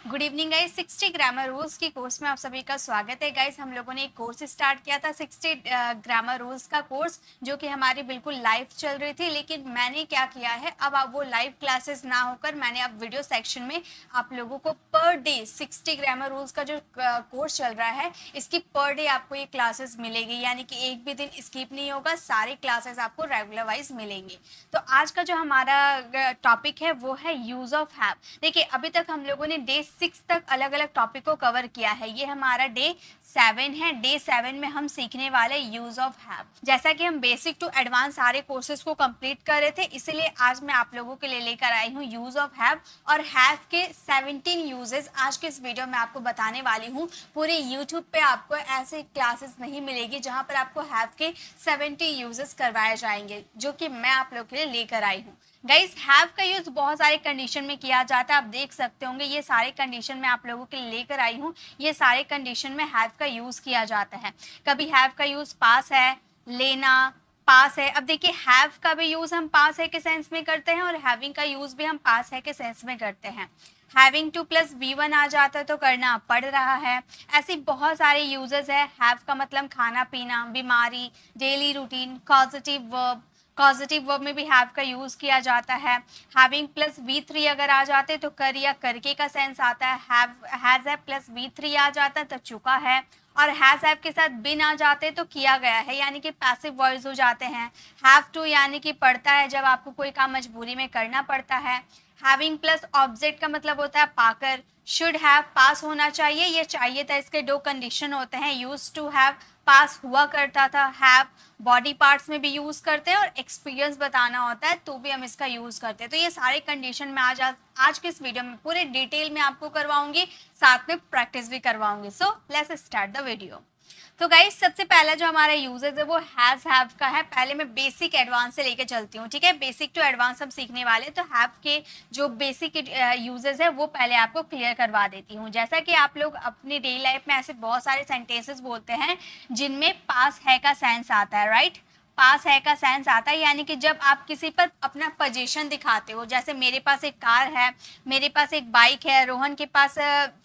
Good evening guys. 60 grammar rules की course में आप सभी का स्वागत है। गाइस हम लोगों ने एक कोर्स स्टार्ट किया था 60 ग्रामर रूल्स का कोर्स, जो कि हमारी बिल्कुल लाइव चल रही थी। लेकिन मैंने क्या किया है, अब आप वो लाइव क्लासेस ना होकर मैंने अब वीडियो सेक्शन में आप लोगों को पर डे 60 ग्रामर रूल्स का जो कोर्स चल रहा है, इसकी पर डे आपको ये क्लासेस मिलेगी। यानी कि एक भी दिन स्किप नहीं होगा, सारे क्लासेस आपको रेगुलर वाइज मिलेंगे। तो आज का जो हमारा टॉपिक है वो है यूज ऑफ हैव। देखिए अभी तक हम लोगों ने डे 6 तक अलग अलग टॉपिक को कवर किया है। ये हमारा डे 7 है। डे 7 में हम सीखने वाले यूज ऑफ हैव। जैसा कि हम बेसिक टू एडवांस सारे कोर्सेज को कंप्लीट कर रहे थे, इसलिए आज मैं आप लोगों के लिए लेकर आई हूँ यूज ऑफ हैव और हैव के 17 यूजेस आज के इस वीडियो में आपको बताने वाली हूँ। पूरे यूट्यूब पे आपको ऐसे क्लासेस नहीं मिलेगी जहाँ पर आपको हैव के 70 यूजेस करवाए जाएंगे, जो कि मैं आप लोगों के लिए लेकर आई हूँ। गाइज हैव का यूज बहुत सारे कंडीशन में किया जाता है। आप देख सकते होंगे ये सारे कंडीशन में आप लोगों के लिए लेकर आई हूँ। ये सारे कंडीशन में हैव का यूज किया जाता है। कभी हैव का यूज पास है, लेना, पास है। अब देखिए हैव का भी यूज हम पास है के सेंस में करते हैं और हैविंग का यूज भी हम पास है के सेंस में करते हैं। हैविंग टू प्लस V1 आ जाता है तो करना पड़ रहा है। ऐसी बहुत सारे यूजेस है। हैव का मतलब खाना पीना, बीमारी, daily routine, causative verb. Causative verb में भी हैव का यूज किया जाता है। हैविंग प्लस V3 अगर आ जाते तो कर या करके का सेंस आता है। हैज है प्लस V3 आ जाता है तो चुका है। और हैज हैव के साथ बिन आ जाते तो किया गया है, यानी कि पैसिव वॉइस हो जाते हैं। हैव टू यानी कि पड़ता है, जब आपको कोई काम मजबूरी में करना पड़ता है। हैविंग प्लस ऑब्जेक्ट का मतलब होता है पाकर। शुड हैव पास होना चाहिए, ये चाहिए था, इसके दो कंडीशन होते हैं। यूज टू हैव पास हुआ करता था। हैव बॉडी पार्ट्स में भी यूज करते हैं और एक्सपीरियंस बताना होता है तो भी हम इसका यूज करते हैं। तो ये सारे कंडीशन में आज के इस वीडियो में पूरे डिटेल में आपको करवाऊंगी, साथ में प्रैक्टिस भी करवाऊंगी। So let's start the video. तो गाइस सबसे पहला जो हमारा यूजेस है वो हैज हैव का है। पहले मैं बेसिक एडवांस से लेके चलती हूँ, ठीक है। बेसिक टू एडवांस हम सीखने वाले, तो हैव के जो बेसिक यूजेस है वो पहले आपको क्लियर करवा देती हूँ। जैसा कि आप लोग अपनी डेली लाइफ में ऐसे बहुत सारे सेंटेंसेस बोलते हैं जिनमें पास है का सेंस आता है, राइट। पास है का सेंस आता है, यानी कि जब आप किसी पर अपना पोजीशन दिखाते हो। जैसे मेरे पास एक कार है, मेरे पास एक बाइक है, रोहन के पास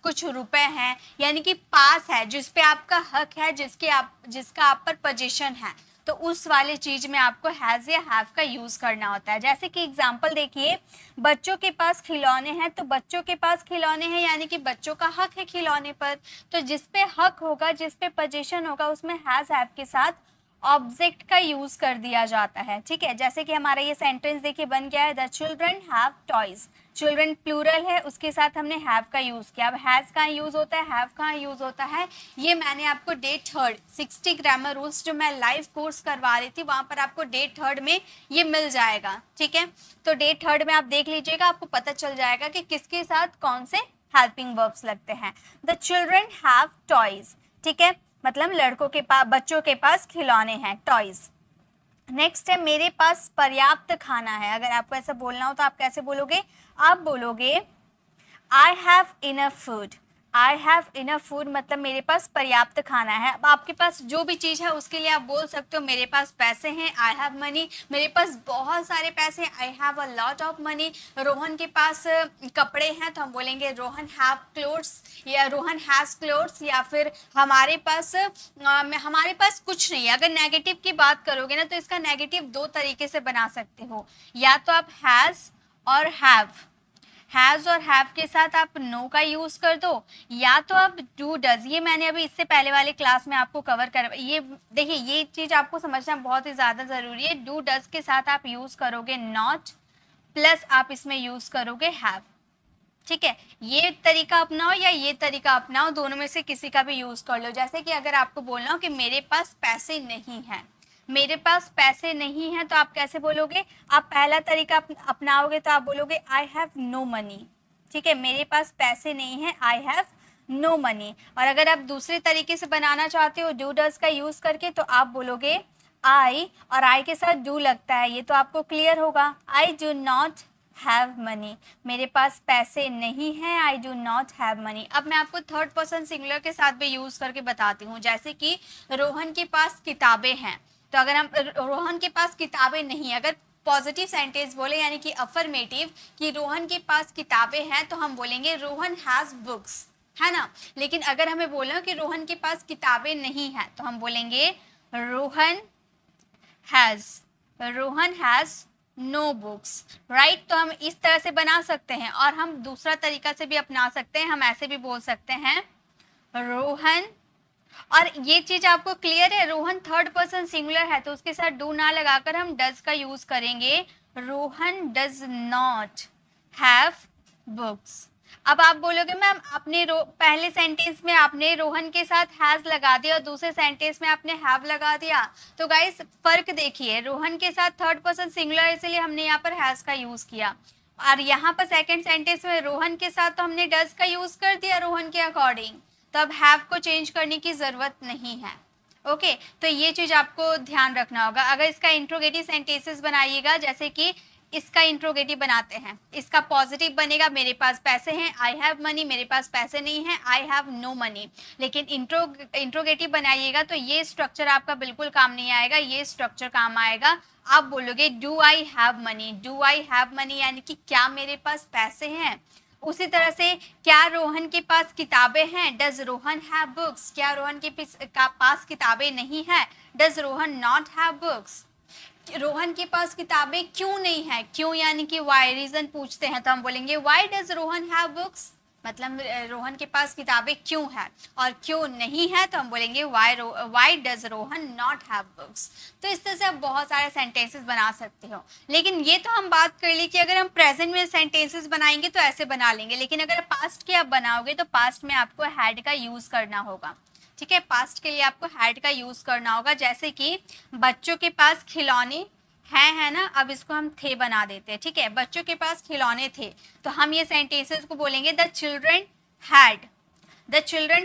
कुछ रुपए हैं, यानी कि पास है, जिस पे आपका हक है, जिसका आप पर पोजीशन है, तो उस वाले चीज में आपको हैज या हैव का यूज करना होता है। जैसे कि एग्जांपल देखिए, बच्चों के पास खिलौने हैं, तो बच्चों के पास खिलौने हैं यानी कि बच्चों का हक है खिलौने पर। तो जिस पे हक होगा, जिस पे पोजीशन होगा, उसमें हैज हैव के साथ ऑब्जेक्ट का यूज कर दिया जाता है, ठीक है। जैसे कि हमारा ये सेंटेंस देखिए बन गया है, the children have toys. Children plural है, उसके साथ हमने हैव का यूज किया। अब हैज कहाँ यूज होता है, हैव कहाँ यूज होता है, ये मैंने आपको डे 3 60 ग्रामर रूल्स जो मैं लाइव कोर्स करवा रही थी, वहां पर आपको डे 3 में ये मिल जाएगा, ठीक है। तो डे 3 में आप देख लीजिएगा, आपको पता चल जाएगा कि किसके साथ कौन से हेल्पिंग वर्ब्स लगते हैं। द चिल्ड्रन हैव टॉयज, ठीक है, मतलब लड़कों के पास, बच्चों के पास खिलौने हैं, टॉयज। नेक्स्ट है, मेरे पास पर्याप्त खाना है। अगर आपको ऐसा बोलना हो तो आप कैसे बोलोगे, आप बोलोगे I have enough food. I have enough food मतलब मेरे पास पर्याप्त खाना है। अब आपके पास जो भी चीज़ है उसके लिए आप बोल सकते हो मेरे पास पैसे हैं, आई हैव मनी। मेरे पास बहुत सारे पैसे हैं, आई have a lot of money. Rohan के पास कपड़े हैं तो हम बोलेंगे रोहन हैव क्लोथ्स, या रोहन हैज क्लोथ्स। या फिर हमारे पास कुछ नहीं है। अगर नेगेटिव की बात करोगे ना, तो इसका नेगेटिव दो तरीके से बना सकते हो, या तो आप हैज़ और हैव, हैज़ और हैव के साथ आप नो का यूज कर दो, या तो आप डू डज। ये मैंने अभी इससे पहले वाले क्लास में आपको कवर कर, ये देखिए ये चीज आपको समझना बहुत ही ज्यादा जरूरी है। डू डज के साथ आप यूज करोगे नॉट, प्लस आप इसमें यूज करोगे हैव, ठीक है। ये तरीका अपनाओ या ये तरीका अपनाओ, दोनों में से किसी का भी यूज कर लो। जैसे कि अगर आपको बोलना हो कि मेरे पास पैसे नहीं हैं, मेरे पास पैसे नहीं हैं, तो आप कैसे बोलोगे, आप पहला तरीका अपनाओगे तो आप बोलोगे आई हैव नो मनी, ठीक है। मेरे पास पैसे नहीं हैं, आई हैव नो मनी। और अगर आप दूसरे तरीके से बनाना चाहते हो डू डज का यूज करके, तो आप बोलोगे आई, और आई के साथ डू लगता है, ये तो आपको क्लियर होगा। I do not have money, मेरे पास पैसे नहीं हैं, I do not have money. अब मैं आपको थर्ड पर्सन सिंगुलर के साथ भी यूज करके बताती हूँ। जैसे कि रोहन के पास किताबें हैं, तो अगर हम रोहन के पास किताबें नहीं, अगर पॉजिटिव सेंटेंस बोले यानी कि अफर्मेटिव कि रोहन के पास किताबें हैं तो हम बोलेंगे रोहन हैज बुक्स, है ना। लेकिन अगर हमें बोला कि रोहन के पास किताबें नहीं हैं तो हम बोलेंगे Rohan has no books, right. तो हम इस तरह से बना सकते हैं और हम दूसरा तरीका से भी अपना सकते हैं, हम ऐसे भी बोल सकते हैं रोहन। और ये चीज आपको क्लियर है, रोहन थर्ड पर्सन सिंगुलर है तो उसके साथ डू ना लगाकर हम डज का यूज करेंगे, Rohan does not have books. अब आप बोलोगे मैम आपने पहले सेंटेंस में आपने रोहन के साथ हैज लगा दिया और दूसरे सेंटेंस में आपने हैव लगा दिया, तो गाइस फर्क देखिए, रोहन के साथ थर्ड पर्सन सिंगुलर इसलिए हमने यहाँ पर हैज का यूज किया और यहाँ पर सेकंड सेंटेंस में रोहन के साथ तो हमने डज का यूज कर दिया रोहन के अकॉर्डिंग, तो अब हैव को चेंज करने की ज़रूरत नहीं है। ओके, तो ये चीज़ आपको ध्यान रखना होगा। अगर इसका इंट्रोगेटिव सेंटेंसेस बनाइएगा, जैसे कि इसका इंट्रोगेटिव बनाते हैं, इसका पॉजिटिव बनेगा मेरे पास पैसे हैं, आई हैव मनी, मेरे पास पैसे नहीं है, आई हैव नो मनी। लेकिन इंट्रोगेटिव बनाइएगा तो ये स्ट्रक्चर आपका बिल्कुल काम नहीं आएगा, ये स्ट्रक्चर काम आएगा। आप बोलोगे do I have money, do I have money यानी कि क्या मेरे पास पैसे हैं। उसी तरह से क्या रोहन के पास किताबें हैं, डज रोहन हैव बुक्स, क्या रोहन के पास किताबें नहीं है, does Rohan not have books. Rohan के पास किताबें क्यों नहीं है, क्यों यानी कि वाई, रीजन पूछते हैं तो हम बोलेंगे why does Rohan have books, मतलब रोहन के पास किताबें क्यों है, और क्यों नहीं है तो हम बोलेंगे why does Rohan not have books. तो इस तरह से आप बहुत सारे सेंटेंसेस बना सकते हो। लेकिन ये तो हम बात कर ली कि अगर हम प्रेजेंट में सेंटेंसेस बनाएंगे तो ऐसे बना लेंगे, लेकिन अगर पास्ट के आप बनाओगे तो पास्ट में आपको हैड का यूज करना होगा, ठीक है। पास्ट के लिए आपको हैड का यूज करना होगा, जैसे कि बच्चों के पास खिलौने हैं, है ना। अब इसको हम थे बना देते हैं, ठीक है। बच्चों के पास खिलौने थे तो हम ये सेंटेंसेस को बोलेंगे द चिल्ड्रन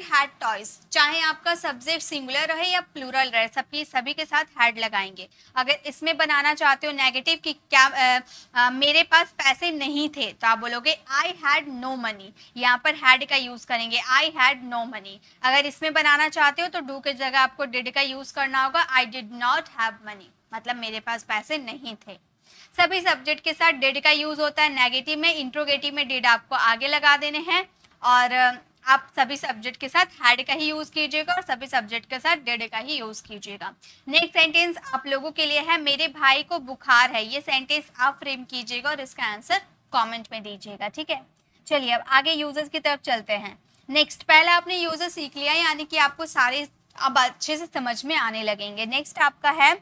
हैड टॉयज। चाहे आपका सब्जेक्ट सिंगुलर रहे या प्लूरल रहे, सभी के साथ हैड लगाएंगे। अगर इसमें बनाना चाहते हो नेगेटिव कि क्या मेरे पास पैसे नहीं थे तो आप बोलोगे आई हैड नो मनी, यहाँ पर हैड का यूज करेंगे, आई हैड नो मनी। अगर इसमें बनाना चाहते हो तो डू की जगह आपको डिड का यूज करना होगा, I did not have money, मतलब मेरे पास पैसे नहीं थे। सभी सब्जेक्ट के साथ डिड का यूज होता है, नेगेटिव में, इंट्रोगेटिव में डिड आपको आगे लगा देने हैं, और आप सभी सब्जेक्ट के साथ हैड का ही यूज कीजिएगा और सभी सब्जेक्ट के साथ डिड का ही यूज कीजिएगा। नेक्स्ट सेंटेंस आप लोगों के लिए है, मेरे भाई को बुखार है। ये सेंटेंस आप फ्रेम कीजिएगा और इसका आंसर कमेंट में दीजिएगा, ठीक है। चलिए अब आगे यूजर्स की तरफ चलते हैं। नेक्स्ट, पहले आपने यूजर सीख लिया यानी कि आपको सारे अब अच्छे से समझ में आने लगेंगे। नेक्स्ट आपका है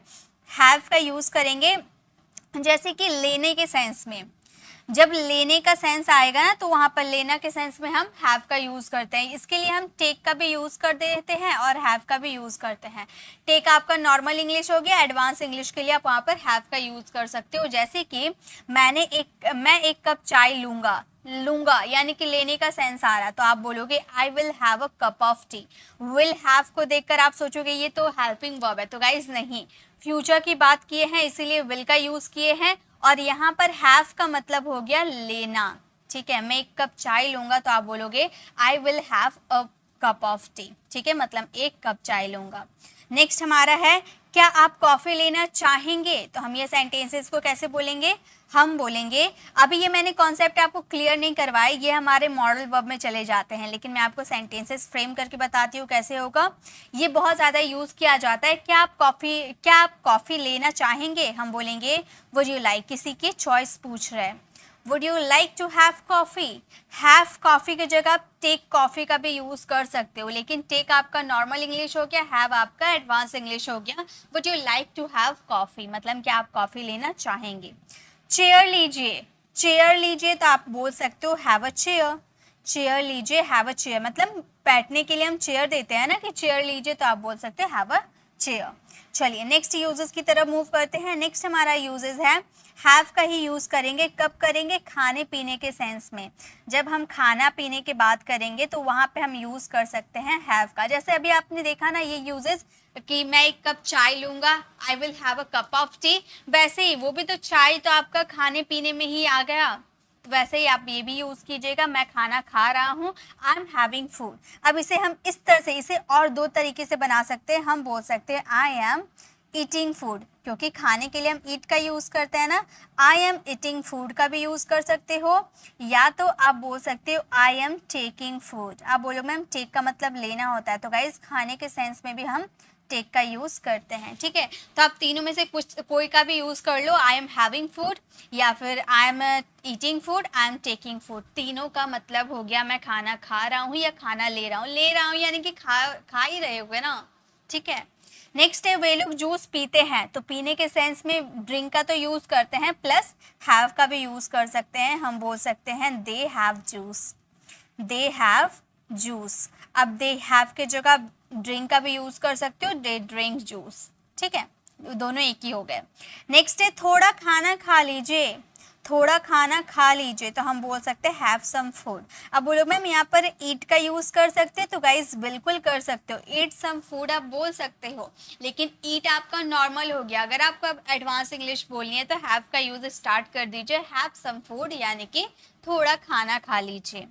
हैव का यूज करेंगे, जैसे कि लेने के सेंस में। जब लेने का सेंस आएगा ना तो वहां पर लेना के सेंस में हम हैव का यूज करते हैं। इसके लिए हम टेक का भी यूज कर देते हैं और हैव का भी यूज करते हैं। टेक आपका नॉर्मल इंग्लिश हो गया, एडवांस इंग्लिश के लिए आप वहां पर हैव का यूज कर सकते हो। जैसे कि मैं एक कप चाय लूंगा यानी कि लेने का सेंस आ रहा तो आप बोलोगे I will have a cup of T. Will have को देखकर आप सोचोगे ये तो हेल्पिंग वर्ब है, तो गाइज नहीं, फ्यूचर की बात किए हैं इसीलिए विल का यूज किए हैं, और यहाँ पर हैव का मतलब हो गया लेना, ठीक है। मैं एक कप चाय लूंगा तो आप बोलोगे I will have a cup of T, ठीक है, मतलब एक कप चाय लूंगा। नेक्स्ट हमारा है क्या आप कॉफी लेना चाहेंगे, तो हम ये सेंटेंसेस को कैसे बोलेंगे, हम बोलेंगे, अभी ये मैंने कॉन्सेप्ट आपको क्लियर नहीं करवाए, ये हमारे मॉडल वर्ब में चले जाते हैं, लेकिन मैं आपको सेंटेंसेस फ्रेम करके बताती हूँ कैसे होगा। ये बहुत ज़्यादा यूज़ किया जाता है, क्या आप कॉफ़ी लेना चाहेंगे, हम बोलेंगे वुड यू लाइक, किसी की चॉइस पूछ रहे हैं, would you like to have coffee. Have coffee की जगह आप टेक कॉफ़ी का भी यूज़ कर सकते हो, लेकिन टेक आपका नॉर्मल इंग्लिश हो गया, हैव आपका एडवांस इंग्लिश हो गया। Would you like to have coffee मतलब क्या आप कॉफ़ी लेना चाहेंगे। चेयर लीजिए तो आप बोल सकते हो हैव अ चेयर। चेयर लीजिए, हैव अ चेयर, मतलब बैठने के लिए हम चेयर देते हैं ना कि चेयर लीजिए, तो आप बोल सकते हो हैव अ चेयर। चलिए नेक्स्ट यूजेस की तरफ मूव करते हैं। नेक्स्ट हमारा यूजेस है हैव का ही यूज करेंगे, कब करेंगे, खाने पीने के सेंस में। जब हम खाना पीने की बात करेंगे तो वहां पे हम यूज कर सकते हैं हैव का। जैसे अभी आपने देखा ना ये यूजेस कि मैं एक कप चाय लूंगा, I will have a cup of T, वैसे ही वो भी तो चाय तो आपका खाने पीने में ही आ गया, तो वैसे ही आप ये भी यूज कीजिएगा, मैं खाना खा रहा हूँ, आई एम हैविंग फूड। अब इसे हम इस तरह से, इसे और दो तरीके से बना सकते हैं, हम बोल सकते हैं आई एम ईटिंग फूड, क्योंकि खाने के लिए हम ईट का यूज करते हैं ना। आई एम ईटिंग फूड का भी यूज कर सकते हो, या तो आप बोल सकते हो आई एम टेकिंग फूड। आप बोलो मैम टेक का मतलब लेना होता है, तो गाइस खाने के सेंस में भी हम टेक का यूज करते हैं, ठीक है। तो आप तीनों में से कुछ कोई का भी यूज कर लो, आई एम हैविंग फूड या फिर I am eating food, I am taking food. तीनों का मतलब हो गया मैं खाना खा रहा हूँ या खाना ले रहा हूँ यानी कि खा ही रहे होगे ना, ठीक है। नेक्स्ट है वे लोग जूस पीते हैं, तो पीने के सेंस में ड्रिंक का तो यूज करते हैं, प्लस हैव का भी यूज कर सकते हैं। हम बोल सकते हैं they have juice, they have juice. अब दे हैव के जगह ड्रिंक का भी यूज कर सकते हो, दे ड्रिंक जूस, ठीक है, दोनों एक ही हो गए। नेक्स्ट है थोड़ा खाना खा लीजिए, थोड़ा खाना खा लीजिए, तो हम बोल सकते हैं हैव सम फूड। अब बोलो मैम यहाँ पर ईट का यूज कर सकते हैं, तो गाइस बिल्कुल कर सकते हो, ईट सम फूड आप बोल सकते हो, लेकिन ईट आपका नॉर्मल हो गया। अगर आपको एडवांस इंग्लिश बोलनी है तो हैव का यूज स्टार्ट कर दीजिए, हैव सम फूड यानी कि थोड़ा खाना खा लीजिए।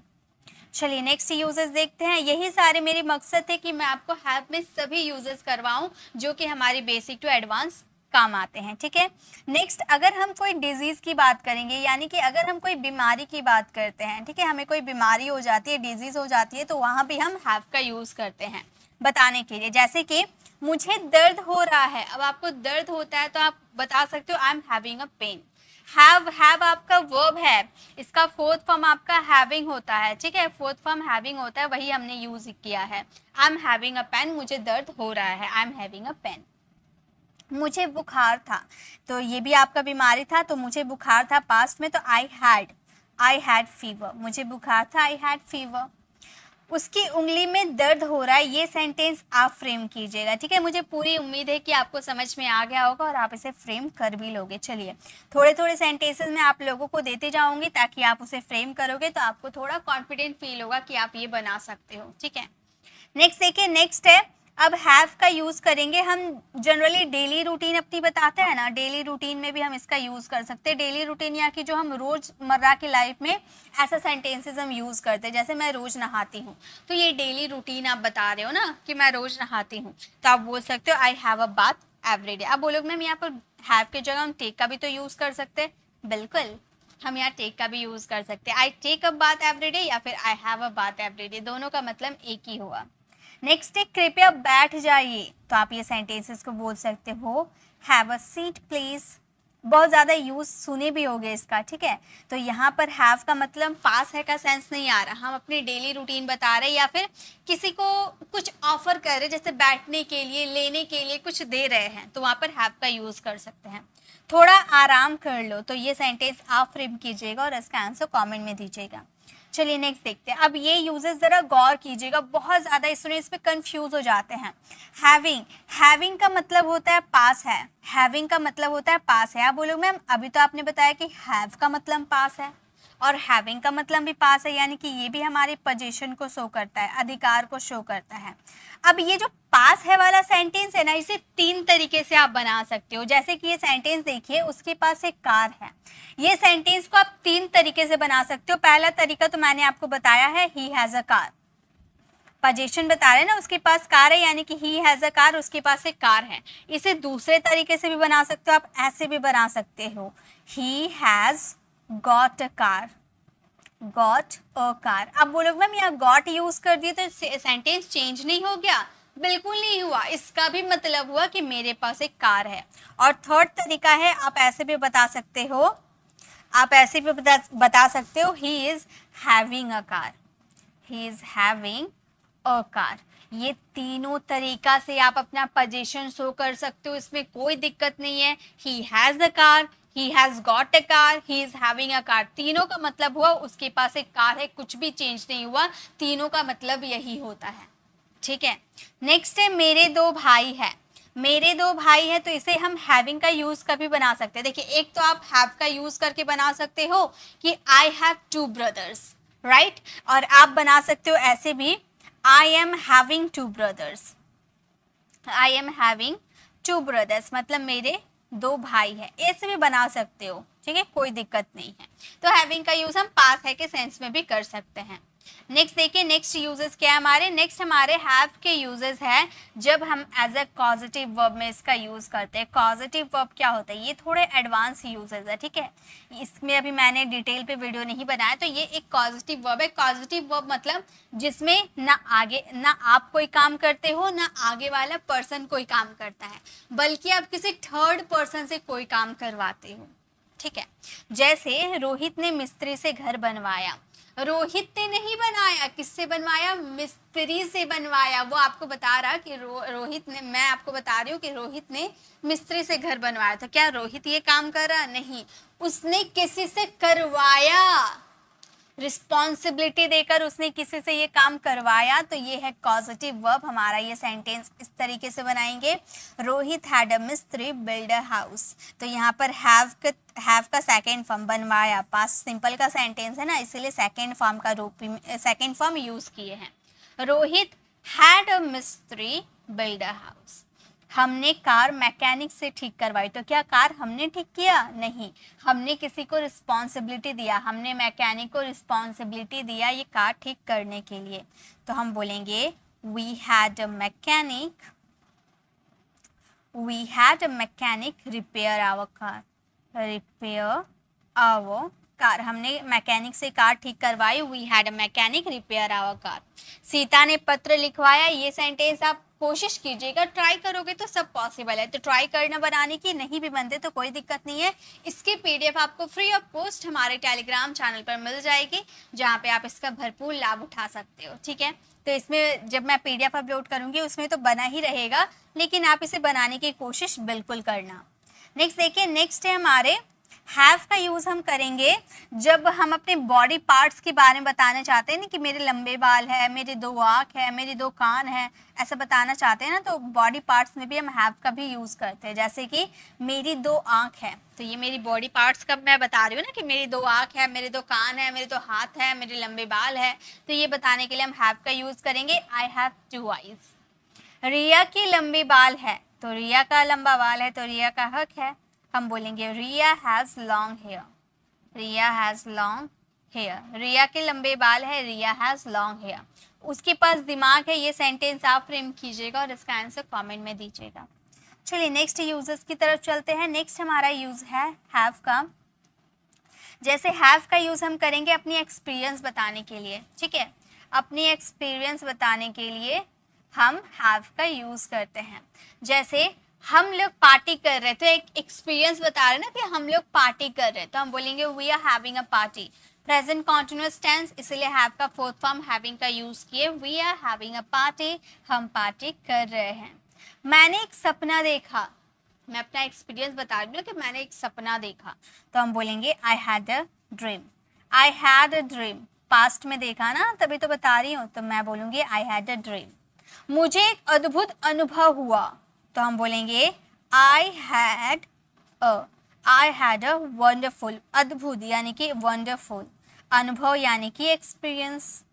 चलिए नेक्स्ट यूजेस देखते हैं। यही सारे मेरे मकसद थे कि मैं आपको हैव में सभी यूजेस करवाऊं जो कि हमारी बेसिक टू एडवांस काम आते हैं, ठीक है। नेक्स्ट अगर हम कोई डिजीज की बात करेंगे, यानी कि अगर हम कोई बीमारी की बात करते हैं, ठीक है, हमें कोई बीमारी हो जाती है, डिजीज हो जाती है, तो वहां भी हम हैव का यूज करते हैं बताने के लिए। जैसे कि मुझे दर्द हो रहा है, अब आपको दर्द होता है तो आप बता सकते हो I am having a pain. Have आपका वर्ब है, इसका फोर्थ फॉर्म आपका हैविंग होता है, ठीक है, फोर्थ फॉर्म हैविंग होता है, वही हमने यूज किया है। I am having a pain, मुझे दर्द हो रहा है, I am having a pain. मुझे बुखार था, तो ये भी आपका बीमारी था, तो मुझे बुखार था पास्ट में, तो आई हैड फीवर, मुझे बुखार था, आई हैड फीवर। उसकी उंगली में दर्द हो रहा है, ये सेंटेंस आप फ्रेम कीजिएगा, ठीक है। मुझे पूरी उम्मीद है कि आपको समझ में आ गया होगा और आप इसे फ्रेम कर भी लोगे। चलिए थोड़े थोड़े सेंटेंसेस में आप लोगों को देते जाऊंगी ताकि आप उसे फ्रेम करोगे तो आपको थोड़ा कॉन्फिडेंट फील होगा कि आप ये बना सकते हो, ठीक है। नेक्स्ट देखिए, नेक्स्ट है अब हैव का यूज करेंगे हम। जनरली डेली रूटीन अपनी बताते हैं ना, डेली रूटीन में भी हम इसका यूज कर सकते हैं। डेली रूटीन या कि जो हम रोजमर्रा की लाइफ में ऐसा सेंटेंसेस हम यूज करते हैं, जैसे मैं रोज नहाती हूँ, तो ये डेली रूटीन आप बता रहे हो ना कि मैं रोज नहाती हूँ, तो आप बोल सकते हो आई have a bath every day. अब बोलोगे मैम यहाँ पर हैव की जगह हम टेक का भी तो यूज कर सकते हैं, बिल्कुल हम यहाँ टेक का भी यूज कर सकते हैं। I take a bath every day या फिर I have a bath every day, दोनों का मतलब एक ही हुआ। नेक्स्ट है कृपया बैठ जाइए, तो आप ये सेंटेंसेस को बोल सकते हो हैव अ सीट प्लीज। बहुत ज़्यादा यूज सुने भी होंगे इसका, ठीक है। तो यहाँ पर हैव का मतलब पास है का सेंस नहीं आ रहा, हम अपनी डेली रूटीन बता रहे हैं या फिर किसी को कुछ ऑफर कर रहे हैं, जैसे बैठने के लिए, लेने के लिए कुछ दे रहे हैं, तो वहाँ पर हैव का यूज कर सकते हैं। थोड़ा आराम कर लो, तो ये सेंटेंस आप फ्रेम कीजिएगा और इसका आंसर कॉमेंट में दीजिएगा। चलिए नेक्स्ट देखते हैं। अब ये यूजेस जरा गौर कीजिएगा, बहुत ज्यादा स्टूडेंट्स पे कंफ्यूज हो जाते हैं। हैविंग का मतलब होता है पास है, हैविंग का मतलब होता है पास है। आप बोलो मैम अभी तो आपने बताया कि हैव का मतलब पास है और हैविंग का मतलब भी पास है, यानी कि ये भी हमारे पोजीशन को शो करता है, अधिकार को शो करता है। अब ये जो पास है वाला सेंटेंस है ना, इसे तीन तरीके से आप बना सकते हो। जैसे कि ये सेंटेंस देखिए, उसके पास एक कार है, ये सेंटेंस को आप तीन तरीके से बना सकते हो। पहला तरीका तो मैंने आपको बताया है, he has a car, position बता रहे हैं ना, उसके पास कार है यानी कि ही हैज अ कार, उसके पास एक कार है। इसे दूसरे तरीके से भी बना सकते हो, आप ऐसे भी बना सकते हो, he has got a car, got a car. अब बोलोगे मैम यहाँ गॉट यूज कर दिए तो सेंटेंस चेंज नहीं हो गया, बिल्कुल नहीं हुआ, इसका भी मतलब हुआ कि मेरे पास एक कार है। और थर्ड तरीका है, आप ऐसे भी बता सकते हो, आप ऐसे भी बता सकते हो he is having a car, he is having a car. ये तीनों तरीका से आप अपना पोजीशन शो कर सकते हो, इसमें कोई दिक्कत नहीं है। He has a car, he has got a car, he is having a car, तीनों का मतलब हुआ उसके पास एक कार है, कुछ भी चेंज नहीं हुआ, तीनों का मतलब यही होता है, ठीक है। नेक्स्ट है मेरे दो भाई है, मेरे दो भाई है, तो इसे हम हैविंग का यूज कभी बना सकते हैं। देखिए एक तो आप हैव का यूज करके बना सकते हो कि I have two brothers, right, और आप बना सकते हो ऐसे भी आई am having two brothers, I am having two brothers मतलब मेरे दो भाई है, ऐसे भी बना सकते हो, ठीक है, कोई दिक्कत नहीं है। तो हैविंग का यूज हम पास है के सेंस में भी कर सकते हैं। नेक्स्ट देखिए, नेक्स्ट यूजेस क्या है हमारे। नेक्स्ट हमारे हैव के यूजेस है जब हम एज अ कॉजेटिव वर्ब में इसका यूज करते हैं। कॉजेटिव वर्ब क्या होता है, ये थोड़े एडवांस यूजेस है, ठीक है। इसमें अभी मैंने डिटेल पे वीडियो नहीं बनाया, तो ये एक कॉजेटिव वर्ब है। पॉजिटिव वर्ब मतलब जिसमें ना आप कोई काम करते हो, ना आगे वाला पर्सन कोई काम करता है, बल्कि आप किसी थर्ड पर्सन से कोई काम करवाते हो, ठीक है। जैसे रोहित ने मिस्त्री से घर बनवाया। रोहित ने नहीं बनाया, किससे बनवाया, मिस्त्री से बनवाया। वो आपको बता रहा कि रोहित ने, मैं आपको बता रही हूँ कि रोहित ने मिस्त्री से घर बनवाया। तो क्या रोहित ये काम कर रहा, नहीं, उसने किसी से करवाया, रिस्पॉन्सिबिलिटी देकर उसने किसी से ये काम करवाया। तो ये है कॉजेटिव वर्ब। हमारा ये सेंटेंस इस तरीके से बनाएंगे, रोहित हैड अ मिस्त्री बिल्ड अ हाउस। तो यहाँ पर हैव का सेकेंड फॉर्म, बनवाया, पास्ट सिंपल का सेंटेंस है ना, इसीलिए सेकेंड फॉर्म यूज किए हैं। रोहित हैड अ मिस्त्री बिल्ड अ हाउस। हमने कार मैकेनिक से ठीक करवाई। तो क्या कार हमने ठीक किया, नहीं, हमने किसी को रिस्पॉन्सिबिलिटी दिया, हमने मैकेनिक को रिस्पॉन्सिबिलिटी दिया ये कार ठीक करने के लिए। तो हम बोलेंगे we had a mechanic repair our car. हमने मैकेनिक से कार ठीक करवाई, we had a mechanic repair our car. Sita ने पत्र लिखवाया। ये सेंटेंस आप कोशिश कीजिएगा, ट्राई करोगे तो सब पॉसिबल है। तो ट्राई करना बनाने की, नहीं भी बनते तो कोई दिक्कत नहीं है। इसकी पीडीएफ आपको फ्री ऑफ कॉस्ट हमारे टेलीग्राम चैनल पर मिल जाएगी, जहाँ पे आप इसका भरपूर लाभ उठा सकते हो, ठीक है। तो इसमें जब मैं पीडीएफ अपलोड करूँगी उसमें तो बना ही रहेगा, लेकिन आप इसे बनाने की कोशिश बिल्कुल करना। नेक्स्ट देखिए, नेक्स्ट है हमारे हैव का यूज हम करेंगे जब हम अपने बॉडी पार्ट्स के बारे में बताना चाहते हैं ना, कि मेरे लंबे बाल है, मेरे 2 आँख है, मेरे 2 कान है, ऐसा बताना चाहते हैं ना, तो बॉडी पार्ट्स में भी हम हैव का भी यूज करते हैं। जैसे कि मेरी 2 आँख है, तो ये मेरी बॉडी पार्ट्स का मैं बता रही हूँ ना, कि मेरी 2 आँख है, मेरे 2 कान है, मेरे 2 हाथ है, मेरे लंबे बाल है। तो ये बताने के लिए हम हैव का यूज करेंगे। I have 2 eyes. रिया की लंबी बाल है, तो रिया का लंबा बाल है, तो रिया का हक है, हम बोलेंगे Riya has long hair. Riya has long hair, Riya के लंबे बाल है, रिया हैज लॉन्ग हेयर। उसके पास दिमाग है। ये सेंटेंस आप फ्रेम कीजिएगा और इसका आंसर कमेंट में दीजिएगा। चलिए नेक्स्ट यूजर्स की तरफ चलते हैं। नेक्स्ट हमारा यूज है हैव का। जैसे हैव का यूज हम करेंगे अपनी एक्सपीरियंस बताने के लिए, ठीक है। अपनी एक्सपीरियंस बताने के लिए हम हैव का यूज करते हैं। जैसे हम लोग पार्टी कर रहे थे, एक एक्सपीरियंस बता रहे हैं ना कि हम लोग पार्टी कर रहे हैं, तो हम बोलेंगे we are having a party. Present continuous tense, इसलिए हैव का फोर्थ फॉर्म हैविंग का यूज किए, we are having a party, हम पार्टी कर रहे हैं। मैंने एक सपना देखा, मैं अपना एक्सपीरियंस बता रही हूँ कि मैंने एक सपना देखा, तो हम बोलेंगे I had a dream. I had a dream, past में देखा ना, तभी तो बता रही हूँ, तो मैं बोलूँगी आई हैड अ ड्रीम। मुझे एक अद्भुत अनुभव हुआ, तो हम बोलेंगे आई हैड अ वंडरफुल, अद्भुत यानी कि वंडरफुल, अनुभव यानी कि एक्सपीरियंस,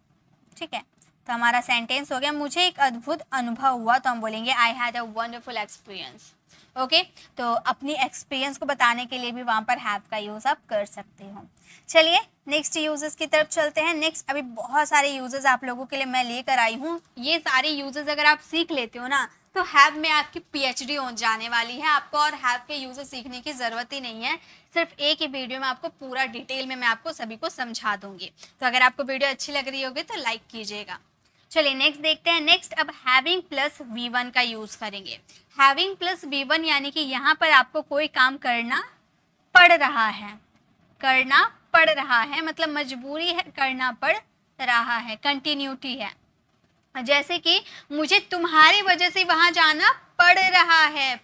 ठीक है। तो हमारा सेंटेंस हो गया मुझे एक अद्भुत अनुभव हुआ, तो हम बोलेंगे I had a wonderful experience. Okay, तो अपनी एक्सपीरियंस को बताने के लिए भी वहाँ पर हैव का यूज़ आप कर सकते हो। चलिए नेक्स्ट यूजेस की तरफ चलते हैं। नेक्स्ट अभी बहुत सारे यूजेस आप लोगों के लिए मैं लेकर आई हूँ। ये सारे यूजेस अगर आप सीख लेते हो ना, तो हैव में आपकी पीएचडी हो जाने वाली है आपको, और हैव के यूजेस सीखने की ज़रूरत ही नहीं है। सिर्फ एक ही वीडियो में आपको पूरा डिटेल में मैं आपको सभी को समझा दूंगी। तो अगर आपको वीडियो अच्छी लग रही होगी तो लाइक कीजिएगा। चलिए नेक्स्ट देखते हैं। नेक्स्ट अब हैविंग प्लस V1 का यूज करेंगे। हैविंग प्लस V1 यानी कि यहाँ पर आपको कोई काम करना पड़ रहा है, करना पड़ रहा है मतलब मजबूरी है, करना पड़ रहा है, कंटिन्यूटी है। जैसे कि मुझे तुम्हारी वजह से वहां जाना पड़ रहा है,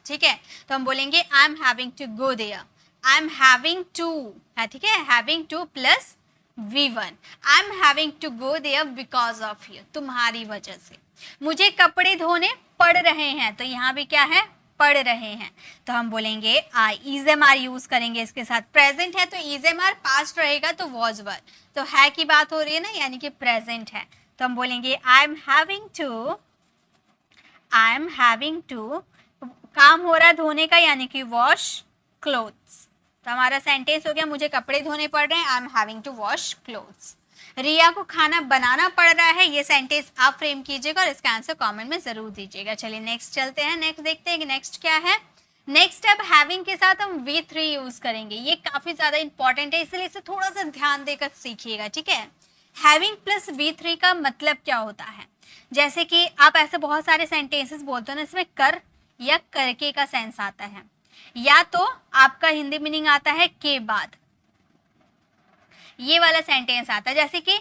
ठीक है। तो हम बोलेंगे I am having to go there, I am having to है, ठीक है, having to plus V1, I am having to go there because of you, तुम्हारी वजह से। मुझे कपड़े धोने पड़ रहे हैं, तो यहाँ भी क्या है, पढ़ रहे हैं, तो हम बोलेंगे आई, इज़-एम-आर यूज करेंगे इसके साथ। प्रेजेंट है तो इज़-एम-आर, पास्ट रहेगा तो वॉज वर, तो है की बात हो रही है ना, यानी कि प्रेजेंट है, तो हम बोलेंगे आई एम हैविंग टू, काम हो रहा धोने का यानी कि वॉश क्लोथ्स। तो हमारा सेंटेंस हो गया मुझे कपड़े धोने पड़ रहे हैं, I am having to wash clothes. Riya को खाना बनाना पड़ रहा है, ये सेंटेंस आप फ्रेम कीजिएगा और इसका आंसर कमेंट में जरूर दीजिएगा। चलिए नेक्स्ट चलते हैं, नेक्स्ट देखते हैं कि नेक्स्ट क्या है। नेक्स्ट अब हैविंग के साथ हम V3 यूज करेंगे, ये काफी ज्यादा इंपॉर्टेंट है, इसलिए इसे थोड़ा सा ध्यान देकर सीखिएगा, ठीक है। हैविंग प्लस V3 का मतलब क्या होता है, जैसे कि आप ऐसे बहुत सारे सेंटेंसेस बोलते हो ना, इसमें कर या करके का सेंस आता है, या तो आपका हिंदी मीनिंग आता है के बाद, ये वाला सेंटेंस आता है, जैसे कि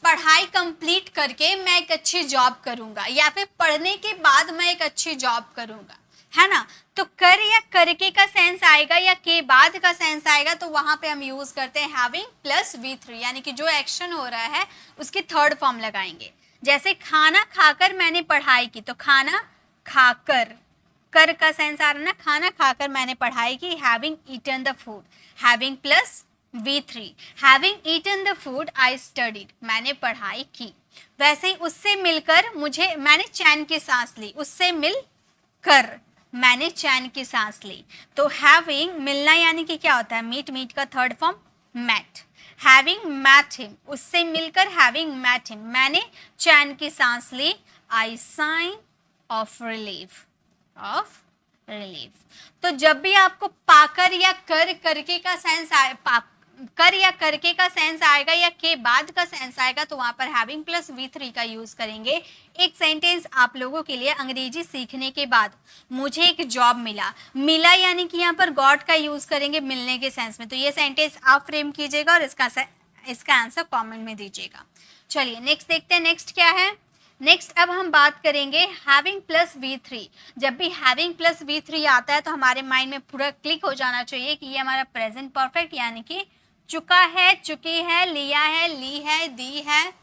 पढ़ाई कंप्लीट करके मैं एक अच्छी जॉब करूंगा, या फिर पढ़ने के बाद मैं एक अच्छी जॉब करूंगा, है ना। तो कर या करके का सेंस आएगा या के बाद का सेंस आएगा, तो वहां पे हम यूज करते हैं हैविंग प्लस V3, यानी कि जो एक्शन हो रहा है उसकी थर्ड फॉर्म लगाएंगे। जैसे खाना खाकर मैंने पढ़ाई की, तो खाना खाकर, कर का सेंस आ रहा है ना, खाना खाकर मैंने पढ़ाई की, having eaten the food, having plus V3, having eaten the food I studied, मैंने पढ़ाई की। वैसे ही उससे मिलकर मुझे, मैंने चैन की सांस ली, उससे मिल कर मैंने चैन की सांस ली। तो हैविंग मिलना यानी कि क्या होता है, मीट, मीट का third form met, having met him, उससे मिलकर हैविंग मैट हिम, मैंने चैन की सांस ली, I sigh of relief, of relief. तो जब भी आपको पाकर या कर करके का सेंस आए, कर या करके का सेंस आएगा या के बाद का सेंस आएगा, तो वहां पर हैविंग प्लस V3 का यूज करेंगे। एक सेंटेंस आप लोगों के लिए, अंग्रेजी सीखने के बाद मुझे एक जॉब मिला, मिला यानी कि यहाँ पर गॉट का यूज करेंगे मिलने के सेंस में, तो ये सेंटेंस आप फ्रेम कीजिएगा और इसका आंसर कमेंट में दीजिएगा। चलिए नेक्स्ट देखते हैं, नेक्स्ट क्या है। नेक्स्ट अब हम बात करेंगे हैविंग प्लस V3। जब भी हैविंग प्लस V3 आता है तो हमारे माइंड में पूरा क्लिक हो जाना चाहिए कि ये हमारा प्रेजेंट परफेक्ट, यानी कि चुका है, चुकी है, लिया है, ली है, दी है,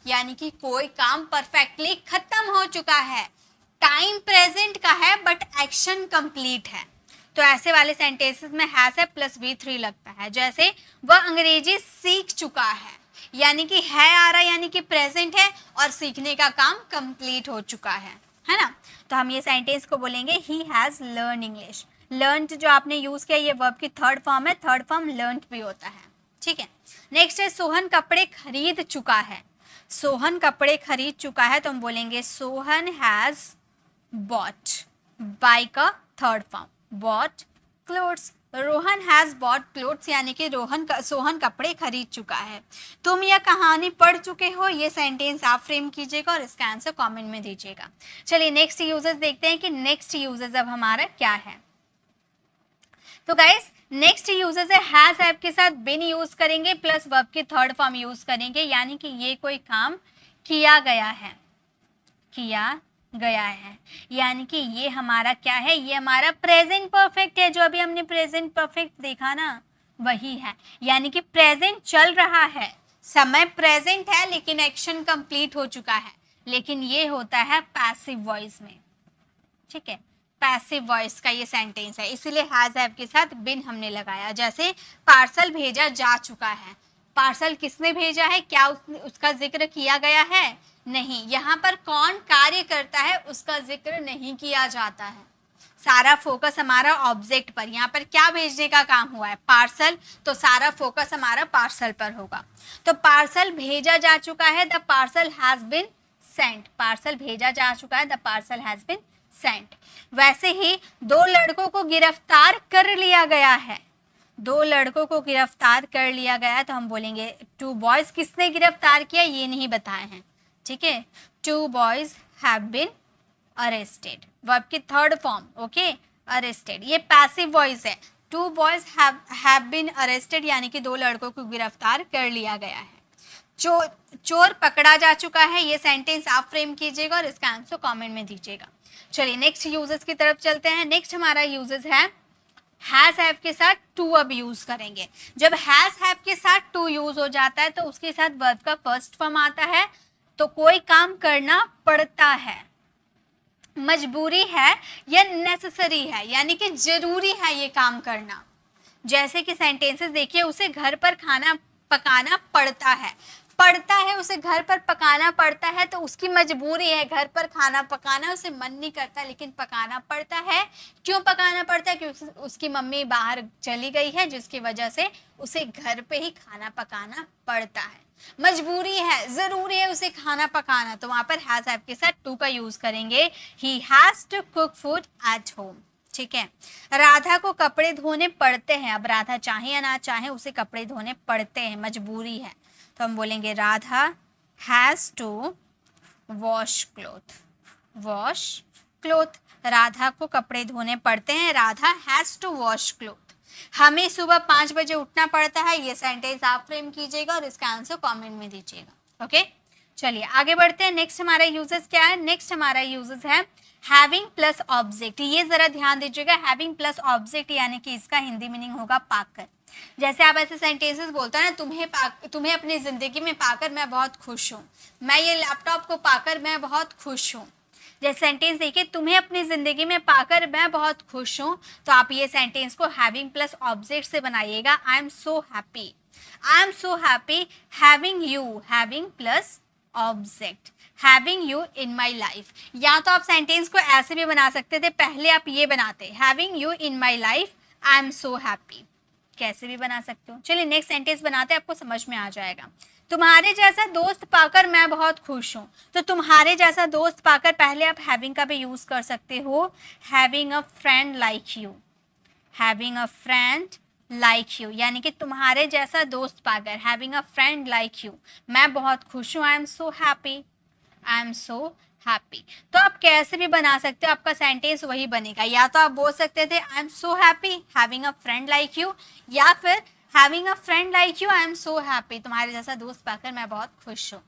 यानी कि कोई काम परफेक्टली खत्म हो चुका है। टाइम प्रेजेंट का है बट एक्शन कंप्लीट है, तो ऐसे वाले सेंटेंसेस में हैज है प्लस V3 लगता है। जैसे वह अंग्रेजी सीख चुका है, यानी कि है आ रहा, यानी कि प्रेजेंट है और सीखने का काम कंप्लीट हो चुका है ना। तो हम ये सेंटेंस को बोलेंगे he has learn English. Learn जो आपने यूज किया, ये वर्ब की थर्ड फॉर्म है, थर्ड फॉर्म लर्न भी होता है, ठीक है। नेक्स्ट है सोहन कपड़े खरीद चुका है, सोहन कपड़े खरीद चुका है, तो हम बोलेंगे सोहन हैज बॉट, बाय का third form, bought clothes. Rohan has bought clothes, यानी कि सोहन कपड़े खरीद चुका है। तुम यह कहानी पढ़ चुके हो, ये सेंटेंस आप फ्रेम कीजिएगा और इसका आंसर कमेंट में दीजिएगा। चलिए नेक्स्ट यूजेस देखते हैं कि नेक्स्ट यूजेस अब हमारा क्या है। तो गाइस नेक्स्ट यूजेस है हैज हैव के साथ बिन यूज करेंगे प्लस वर्ब की थर्ड फॉर्म यूज करेंगे, यानी कि ये कोई काम किया गया है, किया गया है, यानी कि ये हमारा क्या है, ये हमारा प्रेजेंट परफेक्ट है। जो अभी हमने प्रेजेंट परफेक्ट देखा ना, वही है, यानी कि प्रेजेंट चल रहा है, समय प्रेजेंट है लेकिन एक्शन कंप्लीट हो चुका है, लेकिन ये होता है पैसिव वॉइस में, ठीक है। पैसिव वॉइस का ये सेंटेंस है, इसीलिए हैज हैव के साथ बिन हमने लगाया। जैसे पार्सल भेजा जा चुका है, पार्सल किसने भेजा है, क्या उसका जिक्र किया गया है, नहीं। यहाँ पर कौन कार्य करता है उसका जिक्र नहीं किया जाता है, सारा फोकस हमारा ऑब्जेक्ट पर। यहाँ पर क्या भेजने का काम हुआ है, पार्सल, तो सारा फोकस हमारा पार्सल पर होगा। तो पार्सल भेजा जा चुका है, the parcel has been Saint, parcel भेजा जा चुका है, the parcel has been Saint. वैसे ही दो लड़कों को गिरफ्तार कर लिया गया है, दो लड़कों को गिरफ्तार कर लिया गया है, तो हम बोलेंगे टू बॉयज, किसने गिरफ्तार किया ये नहीं बताए हैं, ठीक है। Two boys have been arrested, verb की थर्ड फॉर्म, ओके, अरेस्टेड, ये पैसिव वॉइस है। Two boys have been arrested, यानी कि दो लड़कों को गिरफ्तार कर लिया गया है। चोर पकड़ा जा चुका है, ये सेंटेंस आप फ्रेम कीजिएगा और इसका आंसर कमेंट में दीजिएगा। चलिए नेक्स्ट यूजेस की तरफ चलते हैं। नेक्स्ट हमारा यूजेस है हैज हैव के साथ टू अब यूज करेंगे। जब हैज हैव के साथ टू यूज हो जाता है तो उसके साथ वर्ब का फर्स्ट फॉर्म आता है, तो कोई काम करना पड़ता है, मजबूरी है या नेसेसरी है, यानी कि जरूरी है ये काम करना। जैसे कि सेंटेंसेस देखिए, उसे घर पर खाना पकाना पड़ता है, पड़ता है, उसे घर पर पकाना पड़ता है, तो उसकी मजबूरी है घर पर खाना पकाना, उसे मन नहीं करता लेकिन पकाना पड़ता है। क्यों पकाना पड़ता है? क्योंकि उसकी मम्मी बाहर चली गई है, जिसकी वजह से उसे घर पे ही खाना पकाना पड़ता है। मजबूरी है, जरूरी है उसे खाना पकाना, तो वहां पर हैज हैव के साथ टू का यूज करेंगे। He has to cook food at home. ठीक है। राधा को कपड़े धोने पड़ते हैं। अब राधा चाहे या ना चाहे उसे कपड़े धोने पड़ते हैं, मजबूरी है, तो हम बोलेंगे Radha has to wash cloth. Wash cloth, Radha को कपड़े धोने पड़ते हैं, Radha has to wash cloth. हमें सुबह 5 बजे उठना पड़ता है, ये सेंटेंस आप फ्रेम कीजिएगा और इसका आंसर कमेंट में दीजिएगा। ओके, चलिए आगे बढ़ते हैं। नेक्स्ट हमारा यूजेस क्या है? नेक्स्ट हमारा यूजेस है हैविंग प्लस ऑब्जेक्ट। ये जरा ध्यान दीजिएगा, हैविंग प्लस ऑब्जेक्ट यानी कि इसका हिंदी मीनिंग होगा पाकर। जैसे आप ऐसे सेंटेंसेस बोलते हैं ना, तुम्हें अपनी जिंदगी में पाकर मैं बहुत खुश हूँ, मैं ये लैपटॉप को पाकर मैं बहुत खुश हूँ। जैसे सेंटेंस देखिए, तुम्हें अपनी जिंदगी में पाकर मैं बहुत खुश हूँ, तो आप ये सेंटेंस को हैविंग प्लस ऑब्जेक्ट से बनाइएगा। I am so happy, I am so happy having you, having plus object, having you in my life. या तो आप सेंटेंस को ऐसे भी बना सकते थे, पहले आप ये बनाते having you in my life I am so happy, कैसे भी बना सकते हो। चलिए नेक्स्ट सेंटेंस बनाते हैं, आपको समझ में आ जाएगा। तुम्हारे जैसा दोस्त पाकर मैं बहुत खुश हूँ, तो तुम्हारे जैसा दोस्त पाकर पहले आप हैविंग का भी यूज कर सकते हो, having a friend like you, having a friend like you, यानी कि तुम्हारे जैसा दोस्त पाकर, having a friend like you, मैं बहुत खुश हूँ, I am so happy, I am so happy. तो आप कैसे भी बना सकते हो, आपका सेंटेंस वही बनेगा। या तो आप बोल सकते थे I am so happy having a friend like you, या फिर having a friend like you I am so happy, तुम्हारे जैसा दोस्त पाकर मैं बहुत खुश हूँ।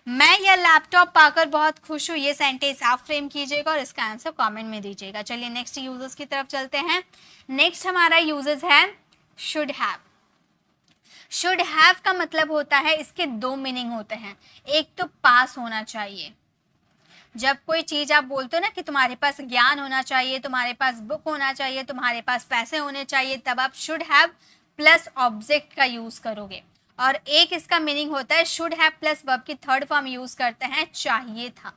मैं यह लैपटॉप पाकर बहुत खुश हूँ, ये सेंटेंस आप फ्रेम कीजिएगा और इसका आंसर कमेंट में दीजिएगा। चलिए नेक्स्ट यूजेस की तरफ चलते हैं। नेक्स्ट हमारा यूजेस है शुड हैव। शुड हैव का मतलब होता है, इसके दो मीनिंग होते हैं। एक तो पास होना चाहिए, जब कोई चीज आप बोलते हो ना कि तुम्हारे पास ज्ञान होना चाहिए, तुम्हारे पास बुक होना चाहिए, तुम्हारे पास पैसे होने चाहिए, तब आप शुड हैव प्लस ऑब्जेक्ट का यूज करोगे। और एक इसका मीनिंग होता है शुड हैव प्लस वर्ब की थर्ड फॉर्म यूज करते हैं, चाहिए था,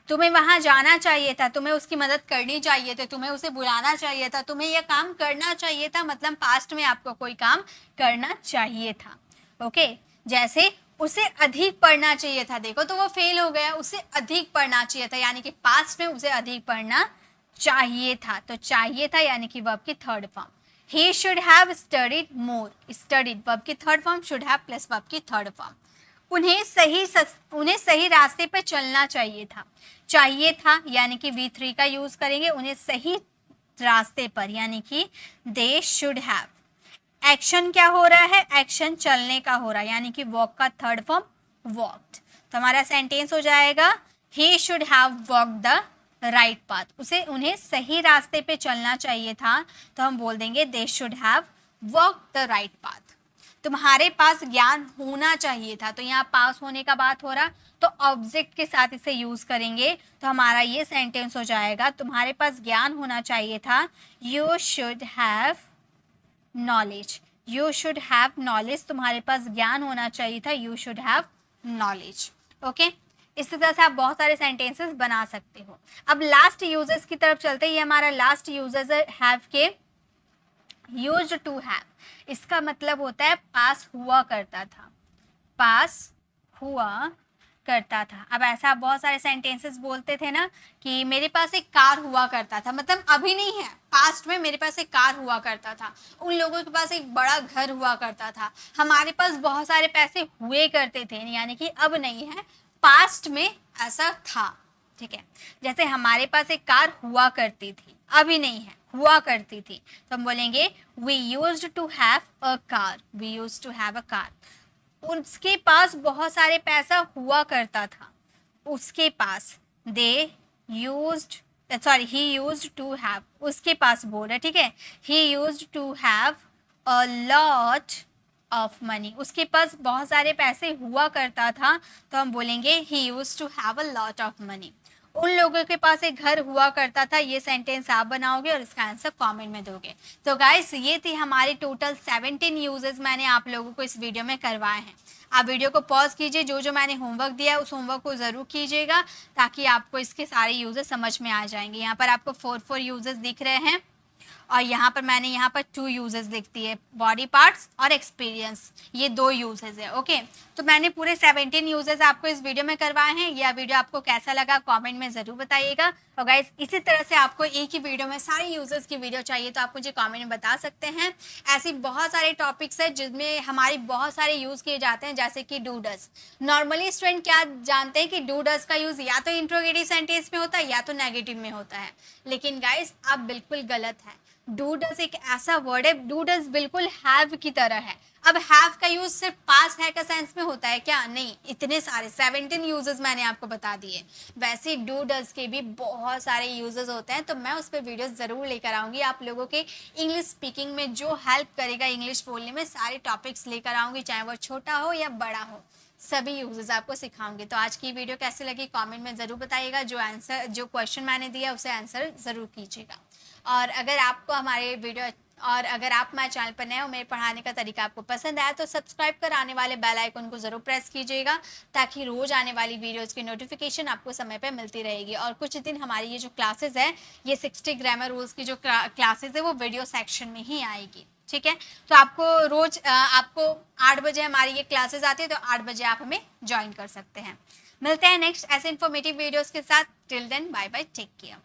तुम्हें वहां जाना चाहिए था, तुम्हें उसकी मदद करनी चाहिए थी, तुम्हें उसे बुलाना चाहिए था, तुम्हें यह काम करना चाहिए था, मतलब पास्ट में आपको कोई काम करना चाहिए था। ओके, जैसे उसे अधिक पढ़ना चाहिए था, देखो तो वो फेल हो गया, उसे अधिक पढ़ना चाहिए था, यानी कि पास्ट में उसे अधिक पढ़ना चाहिए था, तो चाहिए था यानी कि वर्ब की third form. He should have studied more, studied verb की third form, should have plus verb की थर्ड फॉर्म। उन्हें सही रास्ते पर चलना चाहिए था, चाहिए था यानी कि V3 का यूज करेंगे, उन्हें सही रास्ते पर यानी कि दे शुड हैव। एक्शन क्या हो रहा है? एक्शन चलने का हो रहा है, यानी कि वॉक का थर्ड फॉर्म वॉक्ड। तो हमारा सेंटेंस हो जाएगा ही should have walk the right path, उन्हें सही रास्ते पे चलना चाहिए था, तो हम बोल देंगे they should have walk the right path. तुम्हारे पास ज्ञान होना चाहिए था, तो यहाँ पास होने का बात हो रहा, तो ऑब्जेक्ट के साथ इसे यूज करेंगे, तो हमारा ये सेंटेंस हो जाएगा तुम्हारे पास ज्ञान होना चाहिए था, you should have knowledge, you should have knowledge, तुम्हारे पास ज्ञान होना चाहिए था, you should have knowledge. Okay, इस तरह से आप बहुत सारे सेंटेंसेस बना सकते हो। अब लास्ट यूजेस की तरफ चलते हैं। ये हमारा लास्ट यूजेस है हैव के यूज्ड टू हैव। इसका मतलब होता है पास हुआ करता था, पास हुआ करता था। अब ऐसा आप बहुत सारे सेंटेंसेस बोलते थे ना कि मेरे पास एक कार हुआ करता था, मतलब अभी नहीं है, पास्ट में मेरे पास एक कार हुआ करता था, उन लोगों के पास एक बड़ा घर हुआ करता था, हमारे पास बहुत सारे पैसे हुए करते थे, यानी कि अब नहीं है, पास्ट में ऐसा था। ठीक है, जैसे हमारे पास एक कार हुआ करती थी, अभी नहीं है, हुआ करती थी, तो हम बोलेंगे we used to have a car, we used to have a car. उसके पास बहुत सारे पैसा हुआ करता था, उसके पास, they used, sorry he used to have, उसके पास बोल रहा है, ठीक है, he used to have a lot of money, उसके पास बहुत सारे पैसे हुआ करता था, तो हम बोलेंगे he used to have a lot of money. उन लोगों के पास एक घर हुआ करता था, ये सेंटेंस आप बनाओगे और इसका आंसर कमेंट में दोगे। तो गाइस ये थी हमारी टोटल 17 यूजेस मैंने आप लोगों को इस वीडियो में करवाए हैं। आप वीडियो को पॉज कीजिए, जो जो मैंने होमवर्क दिया है उस होमवर्क को ज़रूर कीजिएगा ताकि आपको इसके सारे यूजेस समझ में आ जाएंगे। यहाँ पर आपको 4 यूजेस दिख रहे हैं और यहाँ पर मैंने यहाँ पर 2 यूजेस लिख दिए, बॉडी पार्ट्स और एक्सपीरियंस, ये 2 यूजेस है। ओके, तो मैंने पूरे 17 यूजेस आपको इस वीडियो में करवाए हैं। यह वीडियो आपको कैसा लगा कमेंट में ज़रूर बताइएगा। और गाइस इसी तरह से आपको एक ही वीडियो में सारे यूजेस की वीडियो चाहिए तो आप मुझे कमेंट में बता सकते हैं। ऐसी बहुत सारे टॉपिक्स हैं जिसमें हमारी बहुत सारे यूज़ किए जाते हैं, जैसे कि डू डज। नॉर्मली स्टूडेंट क्या जानते हैं कि डू डज का यूज़ या तो इंट्रोगेटिव सेंटेंस में होता है या तो नेगेटिव में होता है, लेकिन गाइस आप बिल्कुल गलत है। डू डज एक ऐसा वर्ड है, डू डज बिल्कुल हैव की तरह है। अब हैव का यूज सिर्फ पास है का सेंस में होता है क्या? नहीं, इतने सारे 17 यूजेस मैंने आपको बता दिए। वैसे डू डज के भी बहुत सारे यूजेस होते हैं, तो मैं उस पर वीडियो ज़रूर लेकर आऊँगी आप लोगों के इंग्लिश स्पीकिंग में, जो हेल्प करेगा इंग्लिश बोलने में। सारे टॉपिक्स लेकर आऊँगी, चाहे वो छोटा हो या बड़ा हो, सभी यूजेस आपको सिखाऊंगी। तो आज की वीडियो कैसी लगी कमेंट में ज़रूर बताइएगा। जो क्वेश्चन मैंने दिया उसे आंसर ज़रूर कीजिएगा। और अगर आपको हमारे वीडियो और अगर आप हमारे चैनल पर नए हो, मेरे पढ़ाने का तरीका आपको पसंद आया तो सब्सक्राइब कर आने वाले बेल आइकन को ज़रूर प्रेस कीजिएगा ताकि रोज़ आने वाली वीडियोज़ की नोटिफिकेशन आपको समय पर मिलती रहेगी। और कुछ दिन हमारी ये जो क्लासेस है, ये 60 ग्रामर रूल्स की जो क्लासेस है वो वीडियो सेक्शन में ही आएगी। ठीक है, तो आपको रोज आपको 8 बजे हमारी ये क्लासेस आती है, तो 8 बजे आप हमें ज्वाइन कर सकते हैं। मिलते हैं नेक्स्ट ऐसे इन्फॉर्मेटिव वीडियोस के साथ। Till then bye bye, take care.